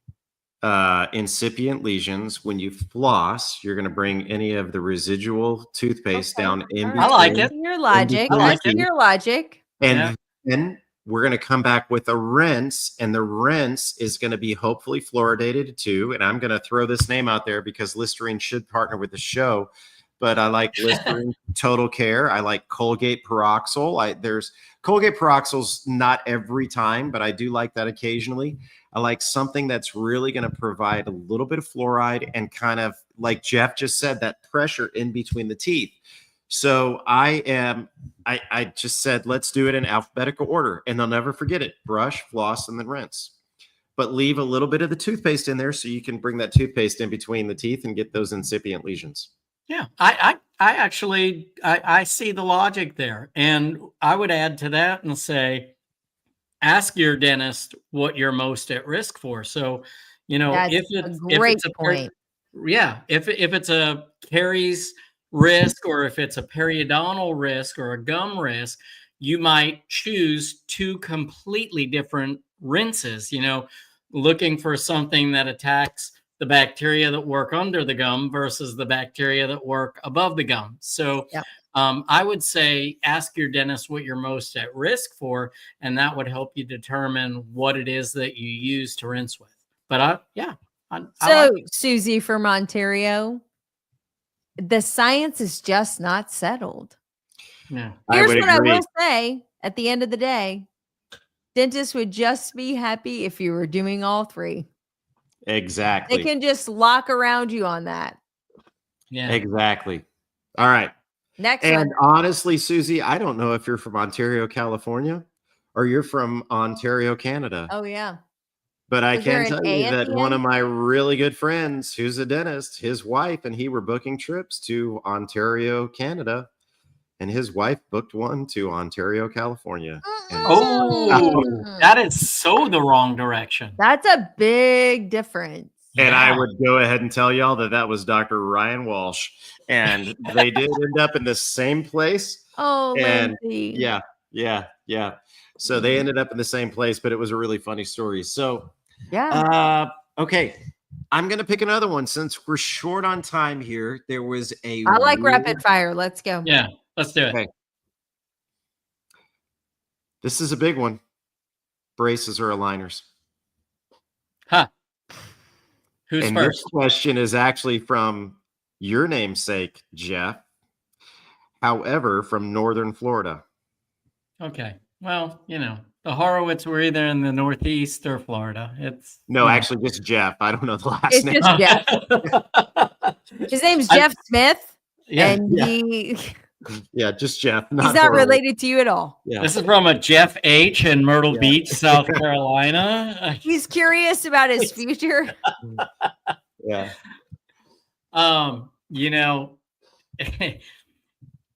incipient lesions. When you floss, you're going to bring any of the residual toothpaste down in between. I like it. Your logic. I like Your logic. And then we're going to come back with a rinse, and the rinse is going to be hopefully fluoridated too. And I'm going to throw this name out there because Listerine should partner with the show. But I like Listerine Total Care. I like Colgate Peroxyl. There's Colgate Peroxyl's not every time, but I do like that occasionally. I like something that's really going to provide a little bit of fluoride and kind of, like Jeff just said, that pressure in between the teeth. So I just said, let's do it in alphabetical order, and they'll never forget it. Brush, floss, and then rinse. But leave a little bit of the toothpaste in there so you can bring that toothpaste in between the teeth and get those incipient lesions. Yeah, I actually see the logic there. And I would add to that and say, ask your dentist what you're most at risk for. So, if it's a point. If it's a caries risk, or if it's a periodontal risk or a gum risk, you might choose two completely different rinses, looking for something that attacks the bacteria that work under the gum versus the bacteria that work above the gum. So I would say ask your dentist what you're most at risk for, and that would help you determine what it is that you use to rinse with. But Susie from Ontario, the science is just not settled. Yeah. Here's what I will say at the end of the day. Dentists would just be happy if you were doing all three. Exactly. They can just lock around you on that. Yeah. Exactly. All right. Next and one. Honestly, Susie, I don't know if you're from Ontario, California, or you're from Ontario, Canada. Oh, yeah. But I can tell you that one of my really good friends, who's a dentist, his wife and he were booking trips to Ontario, Canada, and his wife booked one to Ontario, California. That is so the wrong direction. That's a big difference. And I would go ahead and tell y'all that was Dr. Ryan Walsh, and they did end up in the same place. Oh, and Lindsay. Yeah. So they ended up in the same place, but it was a really funny story. So, okay. I'm going to pick another one since we're short on time here. There was I like rapid fire. Let's go. Yeah, let's do it. Okay. This is a big one. Braces or aligners? Huh. Who's and first? This question is actually from your namesake, Jeff. However, from Northern Florida. Okay. Well, the Horowitz were either in the Northeast or Florida. Actually just Jeff. I don't know the last name. It's just Jeff. His name's Jeff Smith. Just Jeff. He's not related to you at all. Yeah. This is from a Jeff H. in Myrtle Beach, South Carolina. He's curious about his future. Yeah.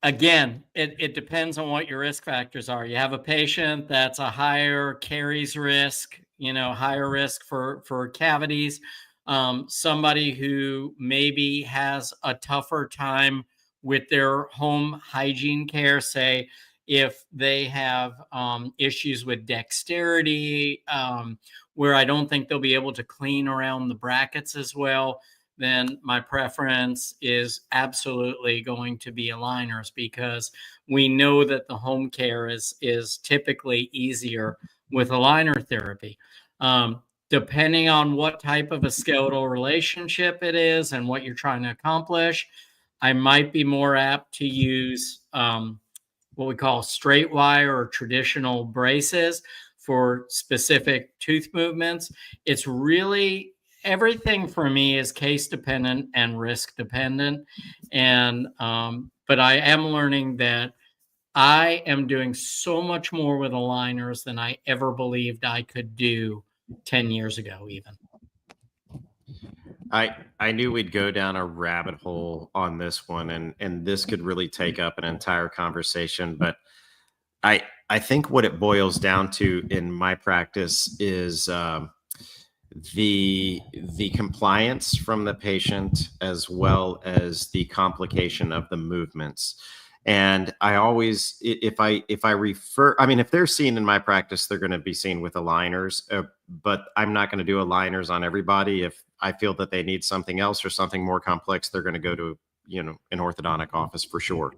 Again, it depends on what your risk factors are. You have a patient that's a higher caries risk, higher risk for cavities. Somebody who maybe has a tougher time with their home hygiene care, say if they have issues with dexterity, where I don't think they'll be able to clean around the brackets as well, then my preference is absolutely going to be aligners, because we know that the home care is typically easier with aligner therapy. Depending on what type of a skeletal relationship it is and what you're trying to accomplish, I might be more apt to use what we call straight wire or traditional braces for specific tooth movements. It's really, everything for me is case dependent and risk dependent. And, but I am learning that I am doing so much more with aligners than I ever believed I could do 10 years ago, even. I knew we'd go down a rabbit hole on this one, and this could really take up an entire conversation. But I think what it boils down to in my practice is the compliance from the patient, as well as the complication of the movements. And I always, if I refer, I mean, if they're seen in my practice, they're going to be seen with aligners, but I'm not going to do aligners on everybody. If I feel that they need something else or something more complex, they're going to go to, an orthodontic office for sure.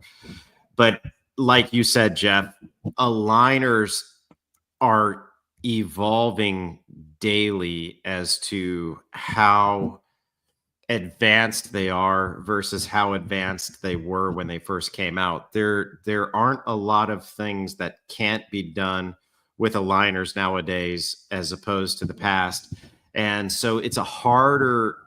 But like you said, Jeff, aligners are evolving daily as to how advanced they are versus how advanced they were when they first came out. There aren't a lot of things that can't be done with aligners nowadays as opposed to the past. And so it's a harder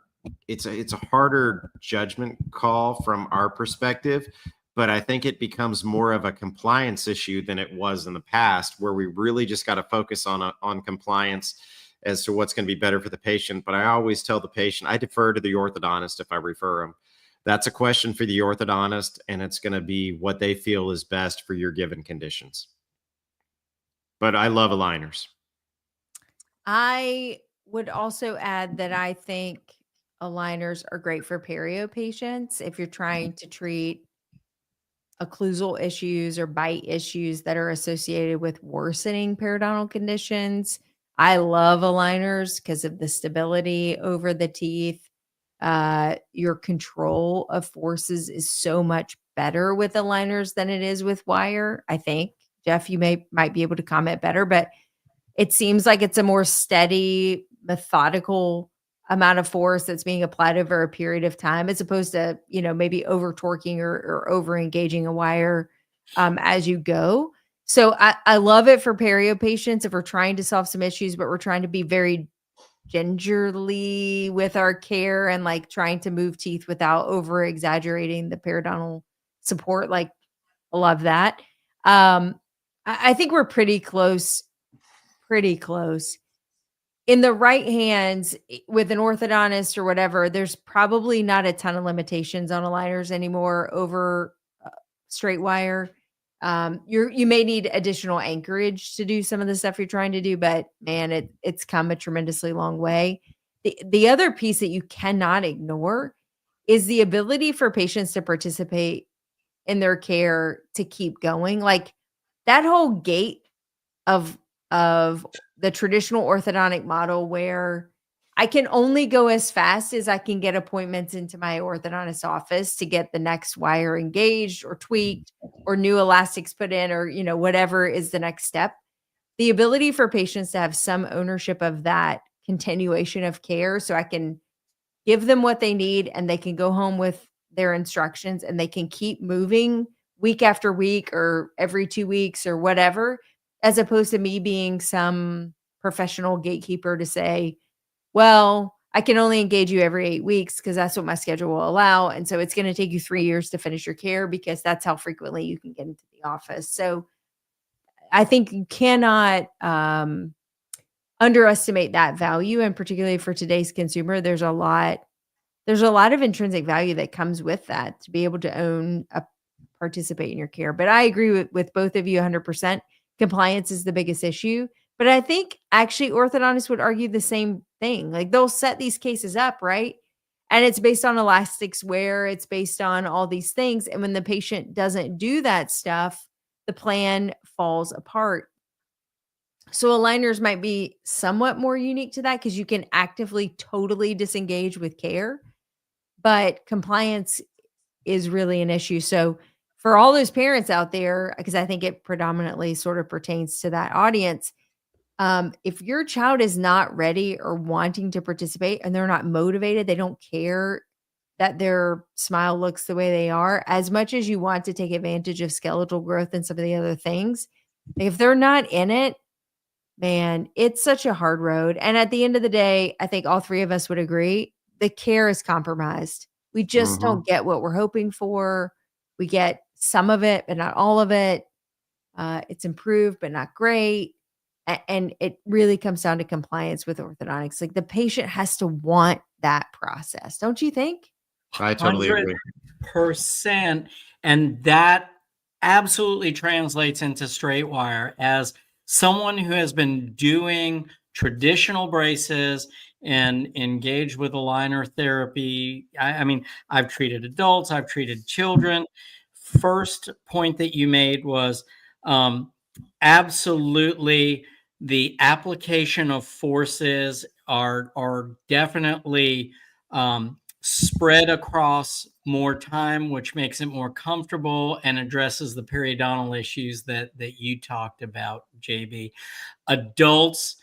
judgment call from our perspective, but I think it becomes more of a compliance issue than it was in the past, where we really just got to focus on compliance as to what's going to be better for the patient. But I always tell the patient, I defer to the orthodontist if I refer them. That's a question for the orthodontist, and it's going to be what they feel is best for your given conditions. But I love aligners. I would also add that I think aligners are great for perio patients if you're trying to treat occlusal issues or bite issues that are associated with worsening periodontal conditions. I love aligners because of the stability over the teeth. Your control of forces is so much better with aligners than it is with wire. I think, Jeff, you might be able to comment better, but it seems like it's a more steady, methodical amount of force that's being applied over a period of time, as opposed to, maybe over torquing or over engaging a wire as you go. So I love it for perio patients if we're trying to solve some issues, but we're trying to be very gingerly with our care and like trying to move teeth without over exaggerating the periodontal support. Like, I love that. I think we're pretty close. In the right hands with an orthodontist or whatever, there's probably not a ton of limitations on aligners anymore over straight wire. You may need additional anchorage to do some of the stuff you're trying to do, but man, it's come a tremendously long way. The other piece that you cannot ignore is the ability for patients to participate in their care to keep going. Like that whole gate of the traditional orthodontic model where I can only go as fast as I can get appointments into my orthodontist office to get the next wire engaged or tweaked or new elastics put in or, whatever is the next step. The ability for patients to have some ownership of that continuation of care so I can give them what they need and they can go home with their instructions and they can keep moving week after week or every 2 weeks or whatever, as opposed to me being some professional gatekeeper to say, well, I can only engage you every 8 weeks because that's what my schedule will allow. And so it's going to take you 3 years to finish your care because that's how frequently you can get into the office. So I think you cannot underestimate that value. And particularly for today's consumer, there's a lot of intrinsic value that comes with that to be able to participate in your care. But I agree with both of you 100%. Compliance is the biggest issue. But I think actually orthodontists would argue the same thing. Like they'll set these cases up, right? And it's based on elastics wear, it's based on all these things. And when the patient doesn't do that stuff, the plan falls apart. So aligners might be somewhat more unique to that because you can actively totally disengage with care, but compliance is really an issue. So for all those parents out there, because I think it predominantly sort of pertains to that audience, if your child is not ready or wanting to participate and they're not motivated, they don't care that their smile looks the way they are, as much as you want to take advantage of skeletal growth and some of the other things, if they're not in it, man, it's such a hard road. And at the end of the day, I think all three of us would agree the care is compromised. We just don't get what we're hoping for. We get some of it, but not all of it. It's improved, but not great. And it really comes down to compliance with orthodontics. Like the patient has to want that process. Don't you think? I totally agree. 100%. And that absolutely translates into straight wire. As someone who has been doing traditional braces and engaged with aligner therapy, I mean, I've treated adults, I've treated children. first point that you made was absolutely the application of forces are definitely spread across more time, which makes it more comfortable and addresses the periodontal issues that you talked about, JB. Adults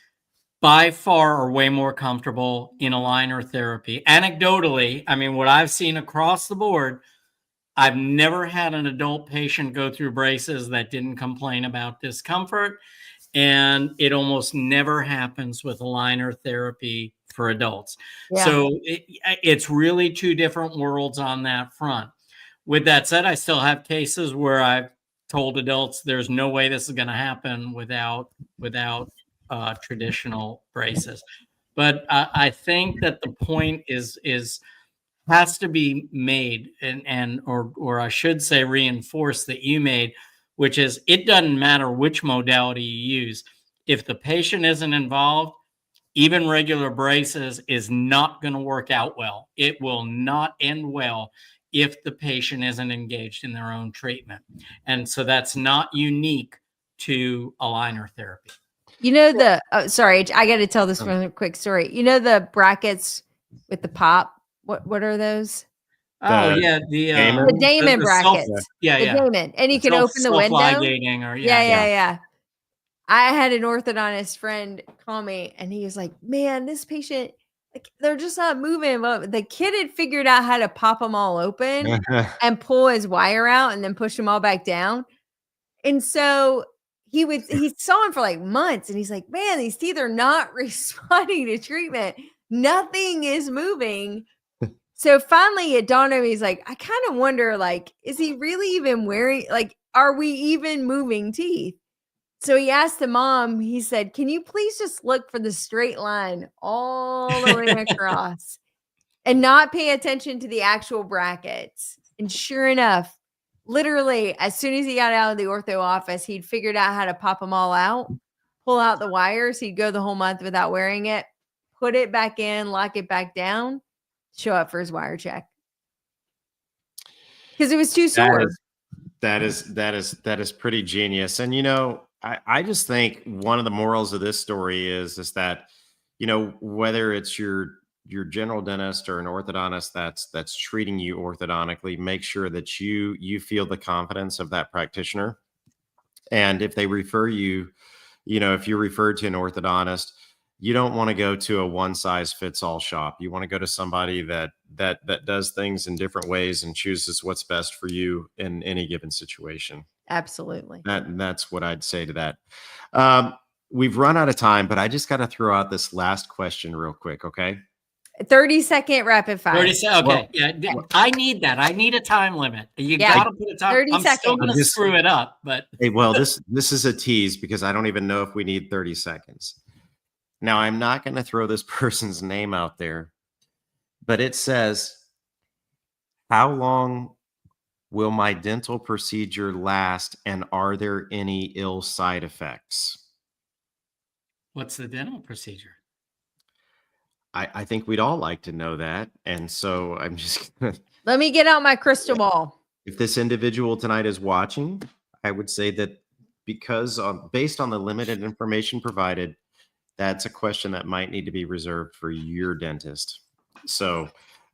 by far are way more comfortable in aligner therapy. Anecdotally, I mean, what I've seen across the board, I've never had an adult patient go through braces that didn't complain about discomfort. And it almost never happens with aligner therapy for adults. Yeah. So it's really two different worlds on that front. With that said, I still have cases where I've told adults there's no way this is going to happen without traditional braces. But I think that the point has to be made, or I should say reinforced, that you made, which is it doesn't matter which modality you use. If the patient isn't involved, even regular braces is not going to work out well. It will not end well if the patient isn't engaged in their own treatment. And so that's not unique to aligner therapy. You know, sorry, I got to tell this one quick story. You know, the brackets with the pop, what are those? Oh, yeah. The Damon brackets. The Damon. And you can open the window. Or, yeah. I had an orthodontist friend call me and he was like, man, this patient, like, they're just not moving. But the kid had figured out how to pop them all open and pull his wire out and then push them all back down. And so he saw him for like months and he's like, man, these teeth are not responding to treatment. Nothing is moving. So finally it dawned on me, he's like, I kind of wonder, like, is he really even wearing, like, are we even moving teeth? So he asked the mom, he said, can you please just look for the straight line all the way across and not pay attention to the actual brackets? And sure enough, literally, as soon as he got out of the ortho office, he'd figured out how to pop them all out, pull out the wires. He'd go the whole month without wearing it, put it back in, lock it back down, show up for his wire check. Because it was too sore. That is pretty genius. And, you know, I just think one of the morals of this story is that, you know, whether it's your general dentist or an orthodontist that's treating you orthodontically, make sure that you feel the confidence of that practitioner. And if they refer you, you know, if you're referred to an orthodontist, you don't want to go to a one size fits all shop. You want to go to somebody that does things in different ways and chooses what's best for you in any given situation. Absolutely. That's what I'd say to that. We've run out of time, but I just got to throw out this last question real quick. Okay. 30-second rapid fire. 30 seconds. Okay. Yeah. I need that. I need a time limit. You got to put a time. 30 I'm seconds. still going to screw it up, but. Hey, well, this is a tease because I don't even know if we need 30 seconds. Now, I'm not going to throw this person's name out there, but it says, how long will my dental procedure last, and are there any ill side effects? What's the dental procedure? I think we'd all like to know that. And so I'm just going to... Let me get out my crystal ball. If this individual tonight is watching, I would say that because based on the limited information provided, that's a question that might need to be reserved for your dentist. So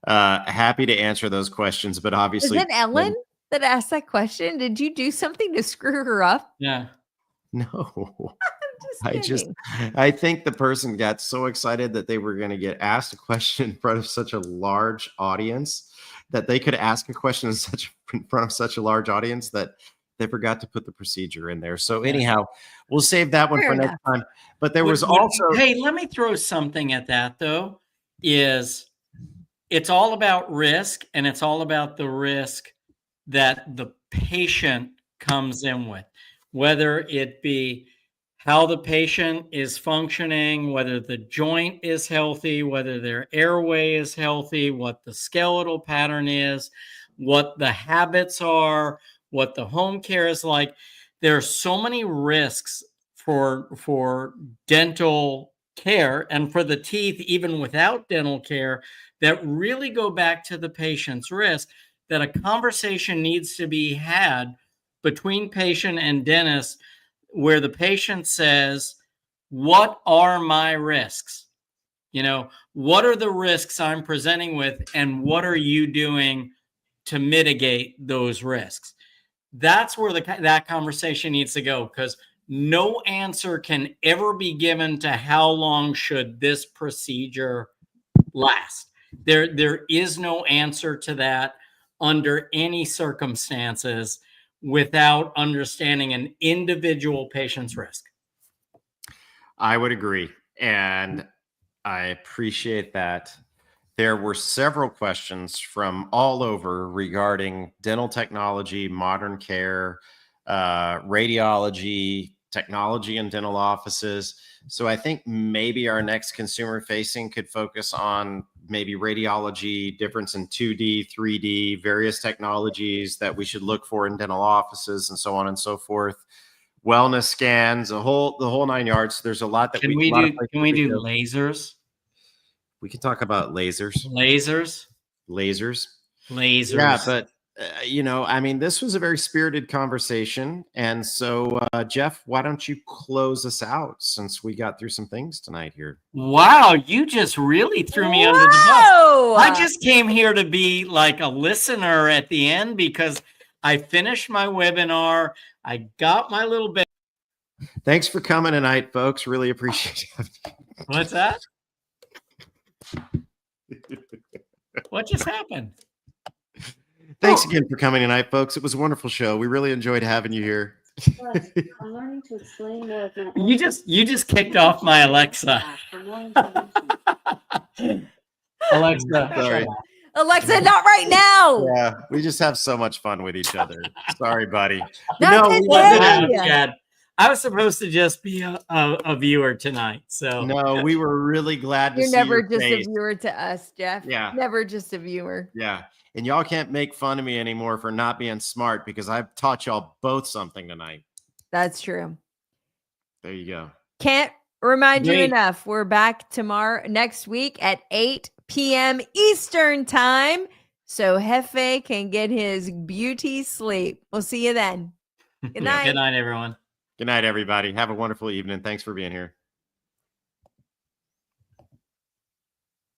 happy to answer those questions, but obviously... Is it Ellen that asked that question? Did you do something to screw her up? Yeah. No. I think the person got so excited that they were going to get asked a question in front of such a large audience that they could ask a question in front of such a large audience that they forgot to put the procedure in there. So anyhow, we'll save that one for next time. But there was also... Hey, let me throw something at that, though, is it's all about risk, and it's all about the risk that the patient comes in with, whether it be how the patient is functioning, whether the joint is healthy, whether their airway is healthy, what the skeletal pattern is, what the habits are, what the home care is like. There are so many risks for dental care and for the teeth, even without dental care, that really go back to the patient's risk. that a conversation needs to be had between patient and dentist where the patient says, what are my risks? You know, what are the risks I'm presenting with, and what are you doing to mitigate those risks? That's where that conversation needs to go, because no answer can ever be given to how long should this procedure last. There is no answer to that under any circumstances without understanding an individual patient's risk. I would agree. And I appreciate that. There were several questions from all over regarding dental technology, modern care, radiology, technology in dental offices. So I think maybe our next consumer facing could focus on maybe radiology, difference in 2D, 3D, various technologies that we should look for in dental offices, and so on and so forth. Wellness scans, the whole 9 yards. There's a lot that can we do lasers? We can talk about lasers. Lasers. Yeah, but you know, I mean, this was a very spirited conversation, and so Jeff, why don't you close us out since we got through some things tonight here? Wow, you just really threw me under the bus. I just came here to be like a listener at the end because I finished my webinar. I got my little bit. Thanks for coming tonight, folks. Really appreciate it. What's that? What just happened? Thanks again for coming tonight, folks. It was a wonderful show. We really enjoyed having you here. I'm learning to explain more of my You just kicked off my Alexa. Alexa, sorry. Alexa, not right now. Yeah, we just have so much fun with each other. Sorry, buddy. No, we wasn't. I was supposed to just be a viewer tonight. So no, we were really glad to You're see never your just face. a viewer to us, Jeff. Yeah. Never just a viewer. Yeah. And y'all can't make fun of me anymore for not being smart because I've taught y'all both something tonight. That's true. There you go. Can't remind you enough. We're back next week at 8 p.m. Eastern time. So Hefe can get his beauty sleep. We'll see you then. Good night. Good night, everyone. Good night, everybody. Have a wonderful evening. Thanks for being here.